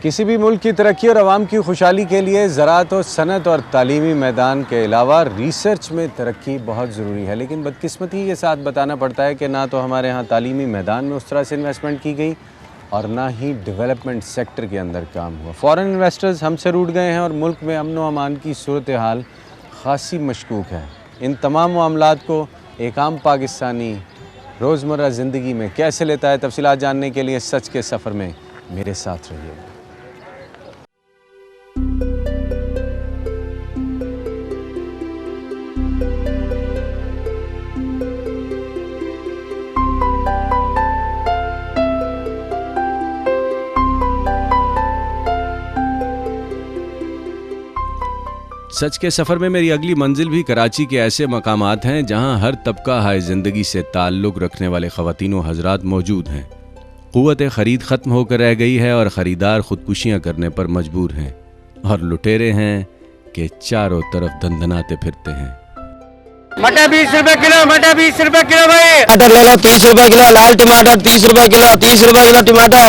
किसी भी मुल्क की तरक्की और आवाम की खुशहाली के लिए ज़राअत और सनत और तालीमी मैदान के अलावा रिसर्च में तरक्की बहुत ज़रूरी है। लेकिन बदकिस्मती के साथ बताना पड़ता है कि ना तो हमारे यहाँ तालीमी मैदान में उस तरह से इन्वेस्टमेंट की गई और ना ही डेवलपमेंट सेक्टर के अंदर काम हुआ। फ़ॉरेन इन्वेस्टर्स हमसे रूठ गए हैं और मुल्क में अमन व अमान की सूरत हाल खासी मशकूक है। इन तमाम मामलात को एक आम पाकिस्तानी रोज़मर्रा ज़िंदगी में कैसे लेता है, तफसीलात जानने के लिए सच के सफ़र में मेरे साथ रहिए। सच के सफ़र में मेरी अगली मंजिल भी कराची के ऐसे मकामात हैं जहां हर तबका हाय ज़िंदगी से ताल्लुक़ रखने वाले ख़वातीन व हज़रात मौजूद हैं। क़ुव्वत ख़रीद ख़त्म होकर रह गई है और ख़रीदार ख़ुदकुशियाँ करने पर मजबूर हैं और लुटेरे हैं कि चारों तरफ धंधनाते फिरते हैं। मटर 20 रुपए किलो, मटर 20 रुपए किलो भाई। टमाटर ले लो 30 रुपए किलो, लाल टमाटर 30 रुपए किलो, 30 रुपए किलो टमाटर।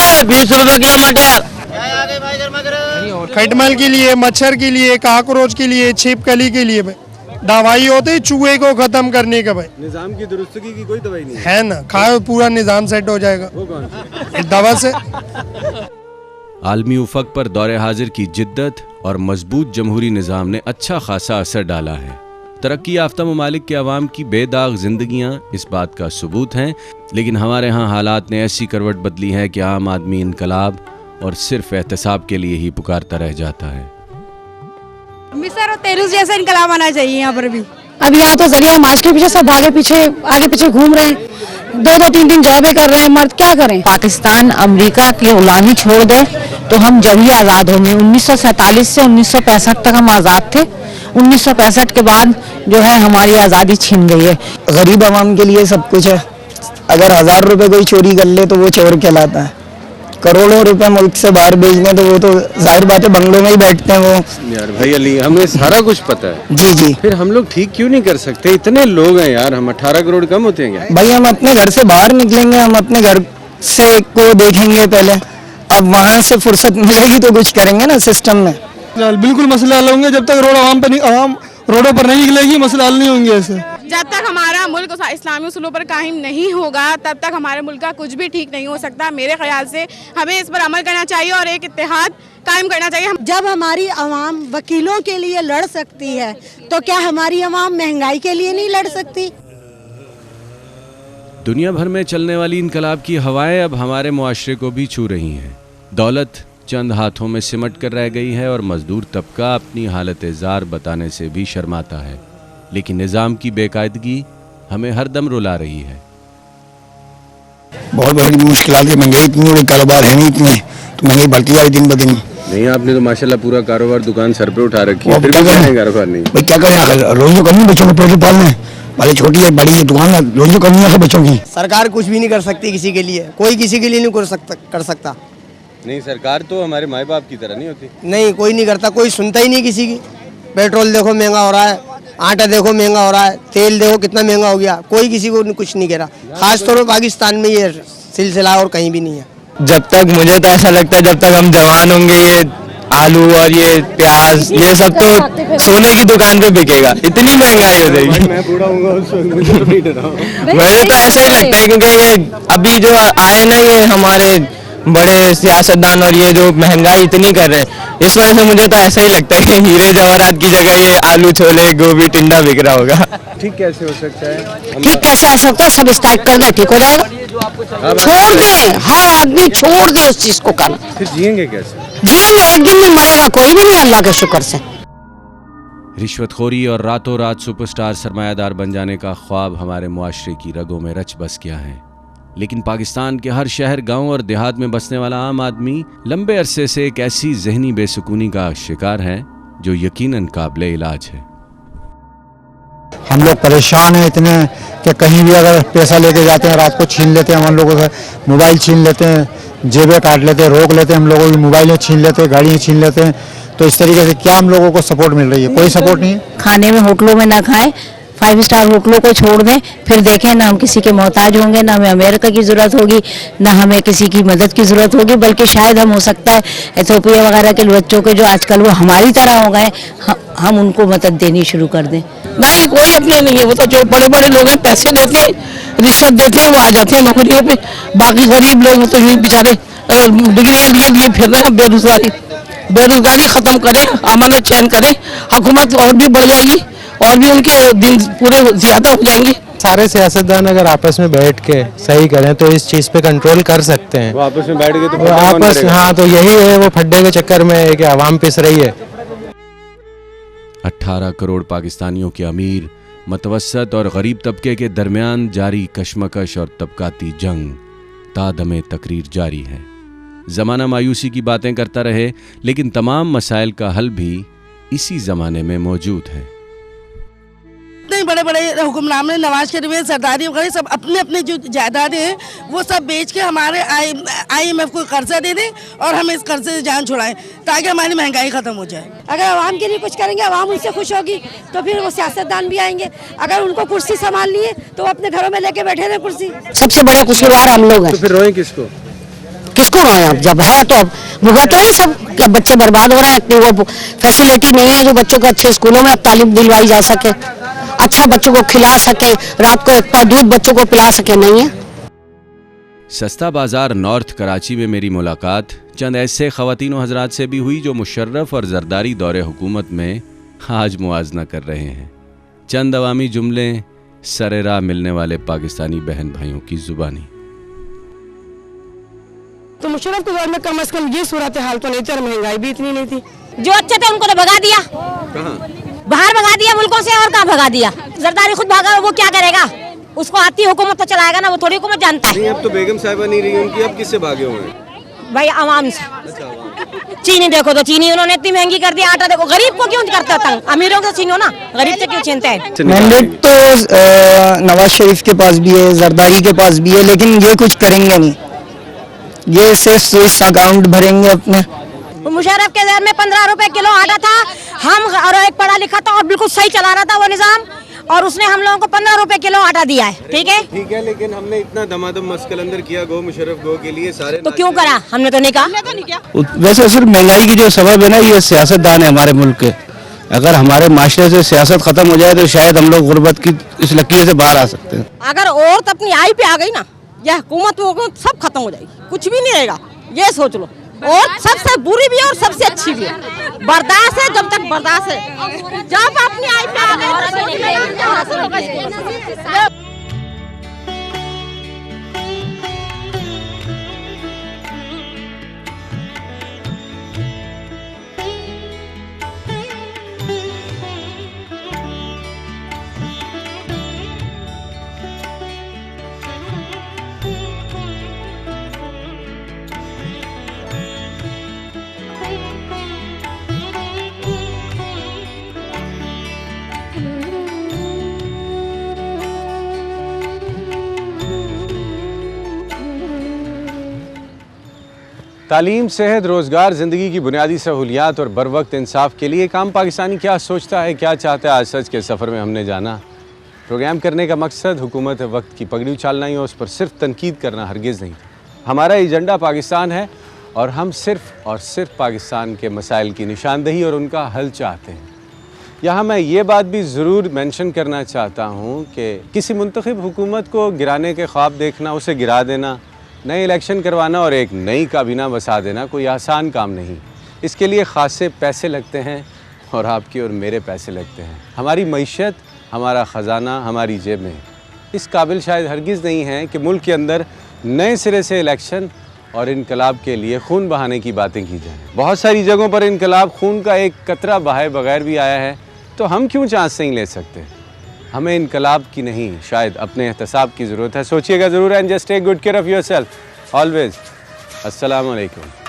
मटर 20 रुपए किलो मटर। खटमल के लिए, मच्छर के लिए, काकरोच के लिए, छिपकली के लिए दवाई होती है चूहे को खत्म करने का। भाई निज़ाम की दुरुस्तगी की कोई दवाई नहीं है ना, खाओ पूरा निज़ाम सेट हो जाएगा। वो कौन सी दवा से? आलमी उफक पर दौरे हाजिर की जिद्दत और मजबूत जमहूरी निज़ाम ने अच्छा खासा असर डाला है। तरक्की याफ्ता ममालिक के अवाम की बेदाग जिंदगियां इस बात का सबूत हैं। लेकिन हमारे यहाँ हालात ने ऐसी करवट बदली है कि आम आदमी इनकलाब और सिर्फ एहतसाब के लिए ही पुकारता रह जाता है। मिस्र और तेलुस जैसा इनकलाब आना चाहिए यहाँ पर भी। अब यहाँ तो जरिया माश के पीछे सब आगे पीछे घूम रहे हैं, 2-2 3-3 जॉबें कर रहे हैं। मर्द क्या करें? पाकिस्तान अमेरिका की गुलामी छोड़ दे तो हम जब ही आज़ाद होंगे। 1947 से 1965 तक हम आज़ाद थे। 1965 के बाद जो है हमारी आज़ादी छीन गई है। गरीब आवाम के लिए सब कुछ है। अगर 1000 रुपए कोई चोरी कर ले तो वो चोर कहलाता है। करोड़ों रुपए मुल्क से बाहर भेजने तो वो तो जाहिर बात है बंगलों में ही बैठते हैं वो। यार भाई अली, हमें सारा कुछ पता है। जी जी। फिर हम लोग ठीक क्यों नहीं कर सकते? इतने लोग हैं यार, हम 18 करोड़ कम होते हैं क्या? भाई हम अपने घर से बाहर निकलेंगे, हम अपने घर से को देखेंगे पहले, अब वहाँ से फुर्सत मिलेगी तो कुछ करेंगे ना सिस्टम में। बिल्कुल मसले हल होंगे जब तक आवाम रोडों पर नहीं निकलेगी, मसले हल नहीं होंगे ऐसे। जब तक हमारा मुल्क इस्लामी उसूलों पर कायम नहीं होगा तब तक हमारे मुल्क का कुछ भी ठीक नहीं हो सकता। मेरे ख्याल से हमें इस पर अमल करना चाहिए और एक इत्तेहाद कायम करना चाहिए। जब हमारी आवाम वकीलों के लिए लड़ सकती है तो क्या हमारी आवाम महंगाई के लिए नहीं लड़ सकती? दुनिया भर में चलने वाली इनकलाब की हवाएं अब हमारे मुआशरे को भी छू रही हैं। दौलत चंद हाथों में सिमट कर रह गई है और मजदूर तबका अपनी हालत जार बताने से भी शर्माता है। लेकिन निज़ाम की बेकायदगी हमें हर दम रुला रही है। बहुत बड़ी मुश्किल है, महंगाई इतनी हो रही, कारोबार है नहीं इतने, तो महंगाई बढ़ती जा रही दिन ब दिन। नहीं, आपने तो माशाल्लाह पूरा कारोबार दुकान सर पे उठा रखी है, फिर भी कारोबार नहीं। भाई क्या करें, रोज तो करनी बच्चों को पेट पालने वाले, छोटी है बड़ी है दुकान है, रोज तो करनी है बच्चों की। सरकार कुछ भी नहीं कर सकती किसी के लिए, कोई किसी के लिए नहीं कर सकता। नहीं, सरकार तो हमारे माँ बाप की तरह नहीं होती। नहीं, कोई नहीं करता, कोई सुनता ही नहीं किसी की। पेट्रोल देखो महंगा हो रहा है, आटा देखो महंगा हो रहा है, तेल देखो कितना महंगा हो गया, कोई किसी को कुछ नहीं कह रहा। खास तौर पर पाकिस्तान में ये सिलसिला और कहीं भी नहीं है। जब तक मुझे तो ऐसा लगता है जब तक हम जवान होंगे ये आलू और ये प्याज ये सब तो सोने की दुकान पे बिकेगा, इतनी महंगाई हो जाएगी। मैं बूढ़ा होऊंगा उस वक्त, मुझे तो नहीं डरा। मुझे तो ऐसा ही लगता है क्योंकि ये अभी जो आए ना ये हमारे बड़े सियासतदान और ये जो महंगाई इतनी कर रहे हैं, इस वजह से मुझे तो ऐसा ही लगता है कि हीरे जवाहरात की जगह ये आलू छोले गोभी टिंडा बिक रहा होगा। ठीक कैसे हो सकता है? ठीक कैसे हो सकता है? सब स्ट्राइक कर दे, ठीक हो जाएगा। छोड़ दे, हर आदमी छोड़ दे उस चीज को करना। फिर जिएंगे कैसे? जिएंगे, एक दिन में मरेगा कोई भी नहीं अल्लाह के शुक्र से। रिश्वतखोरी और रातों रात सुपरस्टार सरमायादार बन जाने का ख्वाब हमारे मुआशरे की रगों में रच बस गया है। लेकिन पाकिस्तान के हर शहर, गांव और देहात में बसने वाला आम आदमी लंबे अरसे से एक ऐसी जहनी बेसुकूनी का शिकार है जो यकीनन काबिल इलाज है। हम लोग परेशान हैं इतने कि कहीं भी अगर पैसा लेके जाते हैं रात को छीन लेते हैं, हम लोगों से मोबाइल छीन लेते हैं, जेबें काट लेते हैं, रोक लेते हैं, हम लोगों की मोबाइलें छीन लेते हैं, गाड़ियाँ छीन लेते हैं। तो इस तरीके से क्या हम लोगों को सपोर्ट मिल रही है? कोई सपोर्ट नहीं है। खाने में होटलों में ना खाएं, 5 स्टार होटलों को छोड़ दें, फिर देखें ना हम किसी के मोहताज होंगे, ना हमें अमेरिका की ज़रूरत होगी, ना हमें किसी की मदद की ज़रूरत होगी, बल्कि शायद हम हो सकता है एथियोपिया वगैरह के बच्चों के जो आजकल वो हमारी तरह हो गए, हम उनको मदद देनी शुरू कर दें। नहीं, कोई अपने नहीं है, वो तो जो बड़े बड़े लोग हैं पैसे देते हैं, रिश्वत देते हैं, वो आ जाते हैं नौकरियों पे। बाकी गरीब लोग तो यूँ बेचारे डिग्रियाँ लिए फिर रहे हैं। बेरोजगारी खत्म करें, अमन और चैन करें, हुकूमत और भी बढ़ जाएगी और भी उनके दिन पूरे ज्यादा हो जाएंगे। सारे सियासतदान अगर आपस में बैठ के सही करें तो इस चीज़ पे कंट्रोल कर सकते हैं। वो आपस में बैठ के तो आपस, हाँ, तो यही है, वो फड्डे के चक्कर में है कि आवाम पिस रही है। 18 करोड़ पाकिस्तानियों के अमीर, मतवसत और गरीब तबके के दरमियान जारी कशमकश और तबकाती जंग तादमे तकरीर जारी है। ज़माना मायूसी की बातें करता रहे, लेकिन तमाम मसाइल का हल भी इसी ज़माने में मौजूद है। इतने बड़े बड़े हुक्मरान ने, नवाज शरीफ, सरदारी वगैरह सब अपने अपने जो जायदादें हैं वो सब बेच के हमारे IMF को कर्जा दे दें और हम इस कर्जे से जान छुड़ाएं ताकि हमारी महंगाई खत्म हो जाए। अगर आवाम के लिए कुछ करेंगे, आवाम उनसे खुश होगी, तो फिर वो सियासतदान भी आएंगे। अगर उनको कुर्सी संभालनी है तो वो अपने घरों में लेके बैठे रहे कुर्सी। सबसे बड़ा कसूरवार हम लोग हैं। तो फिर रोएं किसको? किसको रोएं? अब जब है तो अब भुगत रहे सब, कि बच्चे बर्बाद हो रहे हैं, वो फैसिलिटी नहीं है जो बच्चों को अच्छे स्कूलों में तालीम दिलवाई जा सके, अच्छा बच्चों को खिला सके, रात को 1 पाव दूध बच्चों को पिला सके, नहीं है। सस्ता बाजार नॉर्थ कराची में मेरी मुलाकात चंद ऐसे ख़वातीन हजरात से भी हुई जो मुशर्रफ और जरदारी दौरे हुकूमत में आज मुआजना कर रहे हैं। चंद अवामी जुमले सरे राह मिलने वाले पाकिस्तानी बहन भाइयों की जुबानी। तो मुशर्रफ के दौर में कम से कम ये सूरत हाल तो नहीं थी और महंगाई भी इतनी नहीं थी। जो अच्छे थे उनको तो भगा दिया, बाहर भगा दिया मुल्कों से, और कहाँ भगा दिया। जरदारी खुद भागा, वो क्या करेगा? उसको आती हुकूमत तो चलाएगा ना, वो थोड़ी हुकूमत जानता है। अब तो बेगम साहिबा नहीं रही उनकी, अब किससे भागे हुए हैं? भाई आवाम से। चीनी देखो तो चीनी उन्होंने इतनी महंगी कर दी। आटा देखो, गरीब को क्यों करता तंग? अमीरों से छीनो ना, गरीब से क्यों छीनते हैं? मैंडेट तो नवाज शरीफ के पास भी है, जरदारी के पास भी है, लेकिन ये कुछ करेंगे नहीं। ये सिर्फ स्विस अकाउंट भरेंगे अपने। मुशर्रफ के दौर में 15 रुपए किलो आटा था, हम और एक पढ़ा लिखा था और बिल्कुल सही चला रहा था वो निजाम, और उसने हम लोगों को 15 रुपए किलो आटा दिया है। ठीक है, लेकिन हमने इतना धमाधम मस्कल अंदर किया गो मुशर्रफ गो के लिए सारे, तो क्यों करा? हमने तो नहीं कहा। वैसे सिर्फ महंगाई की जो सबब है ना, ये सियासतदान है हमारे मुल्क के। अगर हमारे माशरे से सियासत खत्म हो जाए तो शायद हम लोग गुर्बत की इस लकीर से बाहर आ सकते हैं। अगर औरत अपनी आई पे आ गई ना, यह हुकूमत सब खत्म हो जाएगी, कुछ भी नहीं रहेगा, ये सोच लो। और सबसे बुरी भी है और सबसे अच्छी भी है। बर्दाश्त है जब तक बर्दाश्त है, जब अपनी आई पे आ गए। तालीम, सेहत, रोज़गार, ज़िंदगी की बुनियादी सहूलियात और बर वक्त इंसाफ के लिए काम पाकिस्तानी क्या सोचता है, क्या चाहता है, आज सच के सफ़र में हमने जाना। प्रोग्राम करने का मकसद हुकूमत वक्त की पगड़ी उछालना ही, और उस पर सिर्फ तनकीद करना हरगिज़ नहीं। हमारा एजेंडा पाकिस्तान है और हम सिर्फ़ और सिर्फ पाकिस्तान के मसाइल की निशानदही और उनका हल चाहते हैं। यहाँ मैं ये बात भी ज़रूर मेंशन करना चाहता हूँ कि किसी मुंतखब हुकूमत को गिराने के ख्वाब देखना, उसे गिरा देना, नए इलेक्शन करवाना और एक नई काबीना बसा देना कोई आसान काम नहीं। इसके लिए ख़ासे पैसे लगते हैं और आपके और मेरे पैसे लगते हैं। हमारी मईशत, हमारा ख़जाना हमारी जेब में इस काबिल शायद हरगिज़ नहीं है कि मुल्क के अंदर नए सिरे से इलेक्शन और इनकलाब के लिए खून बहाने की बातें की जाएँ। बहुत सारी जगहों पर इनकलाब खून का एक कतरा बहाए बगैर भी आया है, तो हम क्यों चांस नहीं ले सकते? हमें इनकलाब की नहीं, शायद अपने एहतसाब की ज़रूरत है। सोचिएगा ज़रूर, and just take good care of yourself always. अस्सलाम वालेकुम।